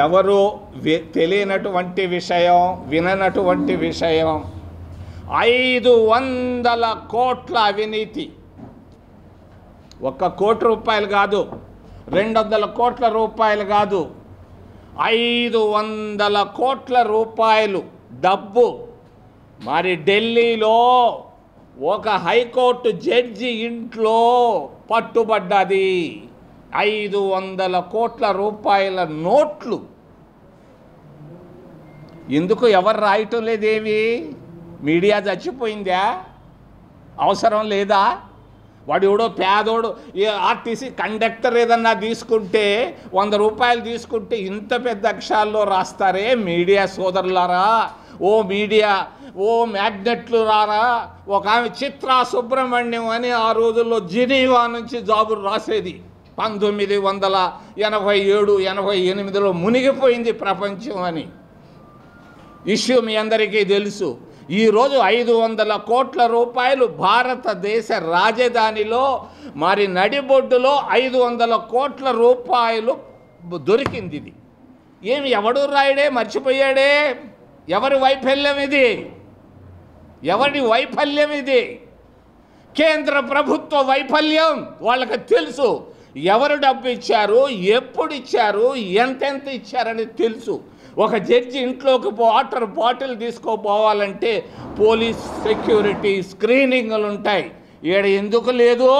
ఎవరు తెలియనటువంటి విషయం, విననటువంటి విషయం, 500 కోట్ల అవినీతి. 1 కోటి రూపాయలు కాదు, 200 కోట్ల రూపాయలు కాదు, 500 కోట్ల రూపాయలు డబ్బు. మరి ఢిల్లీలో ఒక హైకోర్టు జడ్జి ఇంట్లో పట్టుబడ్డది 500 కోట్ల రూపాయల నోట్లు. ఎందుకు ఎవరు రాయటం లేదేవి? మీడియా చచ్చిపోయిందా? అవసరం లేదా? వాడు ఎవడో పేదోడు ఆర్టీసీ కండక్టర్ ఏదన్నా తీసుకుంటే 100 రూపాయలు తీసుకుంటే ఇంత పెద్ద అక్షరాల్లో రాస్తారే మీడియా సోదరులారా, ఓ మీడియా, ఓ మ్యాగ్నెట్లు రారా. ఒక ఆమె చిత్రా సుబ్రహ్మణ్యం అని ఆ రోజుల్లో జెనీవా నుంచి జాబులు రాసేది. 1987-88లో మునిగిపోయింది ప్రపంచం అని ఇష్యూ మీ అందరికీ తెలుసు. ఈరోజు 500 కోట్ల రూపాయలు భారతదేశ రాజధానిలో మరి నడిబొడ్డులో 500 కోట్ల రూపాయలు దొరికింది. ఇది ఏమి ఎవడు రాయడే, మర్చిపోయాడే? ఎవరి వైఫల్యం ఇది? ఎవరి వైఫల్యం ఇది? కేంద్ర ప్రభుత్వ వైఫల్యం. వాళ్ళకి తెలుసు ఎవరు డబ్బు ఇచ్చారు, ఎప్పుడు ఇచ్చారు, ఎంతెంత ఇచ్చారని తెలుసు. ఒక జడ్జి ఇంట్లోకి వాటర్ బాటిల్ తీసుకోపోవాలంటే పోలీస్ సెక్యూరిటీ స్క్రీనింగ్లు ఉంటాయి. ఈడ ఎందుకు లేదు?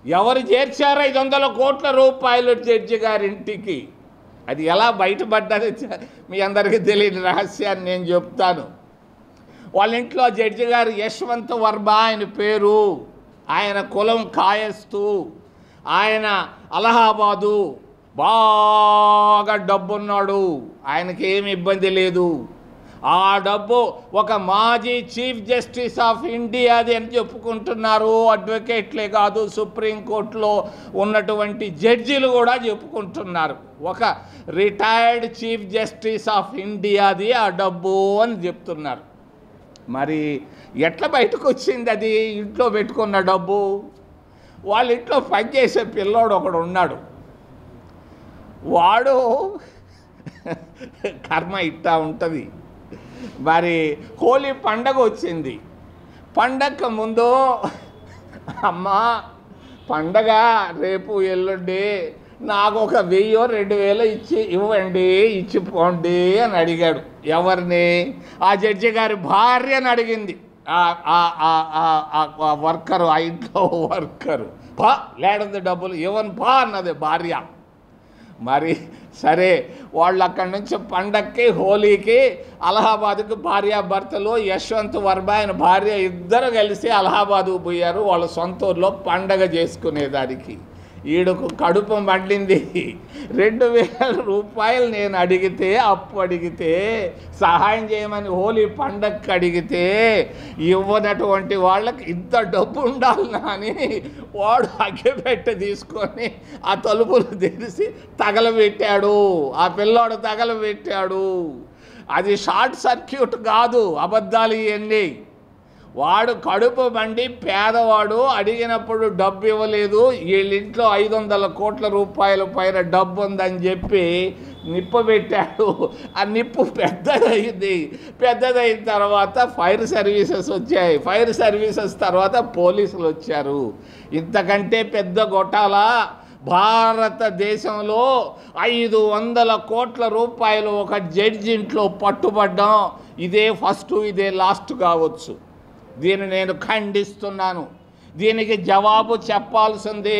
ఎవరు చేర్చారు 500 కోట్ల రూపాయలు జడ్జి గారింటికి? అది ఎలా బయటపడ్డది మీ అందరికీ తెలియని రహస్యాన్ని నేను చెప్తాను. వాళ్ళ ఇంట్లో జడ్జి గారు యశ్వంత్ వర్మ ఆయన పేరు. ఆయన కులం కాయస్తు. ఆయన అలహాబాదు, బాగా డబ్బున్నాడు. ఆయనకి ఏమి ఇబ్బంది లేదు. ఆ డబ్బు ఒక మాజీ చీఫ్ జస్టిస్ ఆఫ్ ఇండియాది అని చెప్పుకుంటున్నారు. అడ్వకేట్లే కాదు, సుప్రీంకోర్టులో ఉన్నటువంటి జడ్జీలు కూడా చెప్పుకుంటున్నారు. ఒక రిటైర్డ్ చీఫ్ జస్టిస్ ఆఫ్ ఇండియాది ఆ డబ్బు అని చెప్తున్నారు. మరి ఎట్లా బయటకు వచ్చింది అది? ఇంట్లో పెట్టుకున్న డబ్బు. వాళ్ళ ఇంట్లో పనిచేసే పిల్లోడు ఒకడు ఉన్నాడు. వాడు కర్మ ఇట్టా ఉంటుంది. మరి హోలీ పండగ వచ్చింది. పండగకు ముందు అమ్మా పండగ రేపు ఎల్లుండి, నాకు ఒక 1000-2000 ఇవ్వండి, ఇచ్చిపోండి అని అడిగాడు. ఎవరిని? ఆ జడ్జి గారి భార్యని అడిగింది. వర్కరు, ఆ ఇంట్లో వర్కరు. పా లేడంది డబ్బులు ఇవ్వను పా అన్నది భార్య. మరి సరే, వాళ్ళు అక్కడి నుంచి పండక్కి హోలీకి అలహాబాద్కి భార్యాభర్తలు యశ్వంత్ వర్మ ఆయన భార్య ఇద్దరు కలిసి అలహాబాద్కు పోయారు వాళ్ళ సొంత ఊర్లో పండగ చేసుకునేదానికి. ఈడకు కడుపు మండింది. 2000 రూపాయలు నేను అడిగితే, అప్పు అడిగితే, సహాయం చేయమని హోలీ పండగకి అడిగితే ఇవ్వనటువంటి వాళ్ళకి ఇంత డబ్బు ఉండాలనా అని వాడు అగ్గిపెట్టె తీసుకొని ఆ తలుపులు తెరిచి తగలబెట్టాడు. ఆ పిల్లోడు తగలబెట్టాడు. అది షార్ట్ సర్క్యూట్ కాదు, అబద్ధాలు ఇవన్నీ. వాడు కడుపు మండి పేదవాడు అడిగినప్పుడు డబ్బు ఇవ్వలేదు. వీళ్ళింట్లో 500 కోట్ల రూపాయల పైన డబ్బు ఉందని చెప్పి నిప్పు పెట్టాడు. ఆ నిప్పు పెద్దదైంది. పెద్దదైన తర్వాత ఫైర్ సర్వీసెస్ వచ్చాయి. ఫైర్ సర్వీసెస్ తర్వాత పోలీసులు వచ్చారు. ఇంతకంటే పెద్ద గొట్టాల భారతదేశంలో 500 కోట్ల రూపాయలు ఒక జడ్జి ఇంట్లో పట్టుబడ్డాం. ఇదే ఫస్ట్, ఇదే లాస్ట్ కావచ్చు. దీన్ని నేను ఖండిస్తున్నాను. దీనికి జవాబు చెప్పాల్సింది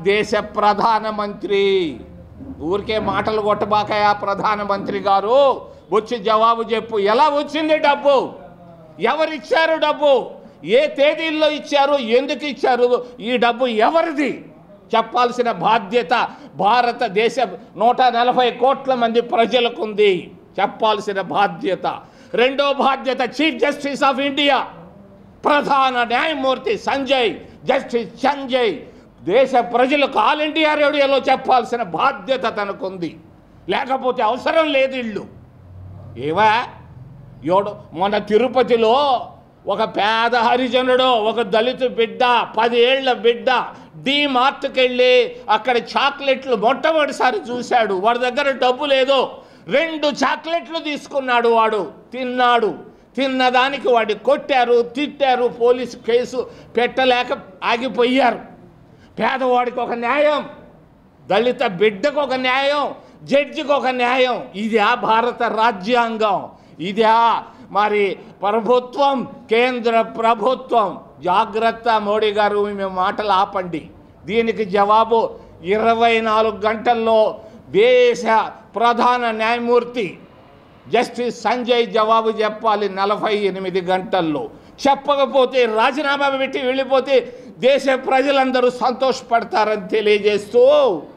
దేశ ప్రధానమంత్రి. ఊరికే మాటలు కొట్టబాకయా ప్రధానమంత్రి గారు, వచ్చి జవాబు చెప్పు. ఎలా వచ్చింది డబ్బు? ఎవరిచ్చారు డబ్బు? ఏ తేదీల్లో ఇచ్చారు? ఎందుకు ఇచ్చారు? ఈ డబ్బు ఎవరిది? చెప్పాల్సిన బాధ్యత భారతదేశ 140 కోట్ల మంది ప్రజలకు ఉంది. చెప్పాల్సిన బాధ్యత. రెండో బాధ్యత చీఫ్ జస్టిస్ ఆఫ్ ఇండియా, ప్రధాన న్యాయమూర్తి సంజయ్, జస్టిస్ సంజయ్ దేశ ప్రజలకు ఆల్ ఇండియా రేడియోలో చెప్పాల్సిన బాధ్యత తనకుంది. లేకపోతే అవసరం లేదు. ఇల్లు ఏవా మొన్న తిరుపతిలో ఒక పేద హరిజనుడు, ఒక దళిత బిడ్డ, 10 ఏళ్ల బిడ్డ డీమార్ట్కి వెళ్ళి అక్కడ చాక్లెట్లు మొట్టమొదటిసారి చూశాడు. వాడి దగ్గర డబ్బు లేదు, 2 చాక్లెట్లు తీసుకున్నాడు. వాడు తిన్నాడు. తిన్నదానికి వాడిని కొట్టారు, తిట్టారు, పోలీసు కేసు పెట్టలేక ఆగిపోయారు. పేదవాడికి ఒక న్యాయం, దళిత బిడ్డకు ఒక న్యాయం, జడ్జికి ఒక న్యాయం. ఇదా భారత రాజ్యాంగం? ఇదా మరి ప్రభుత్వం, కేంద్ర ప్రభుత్వం? జాగ్రత్త మోడీ గారు, మీ మాటలు ఆపండి. దీనికి జవాబు 24 గంటల్లో దేశ ప్రధాన న్యాయమూర్తి జస్టిస్ సంజయ్ జవాబు చెప్పాలి, 48 గంటల్లో. చెప్పకపోతే, రాజీనామా పెట్టి వెళ్ళిపోతే దేశ ప్రజలందరూ సంతోషపడతారని తెలియజేస్తూ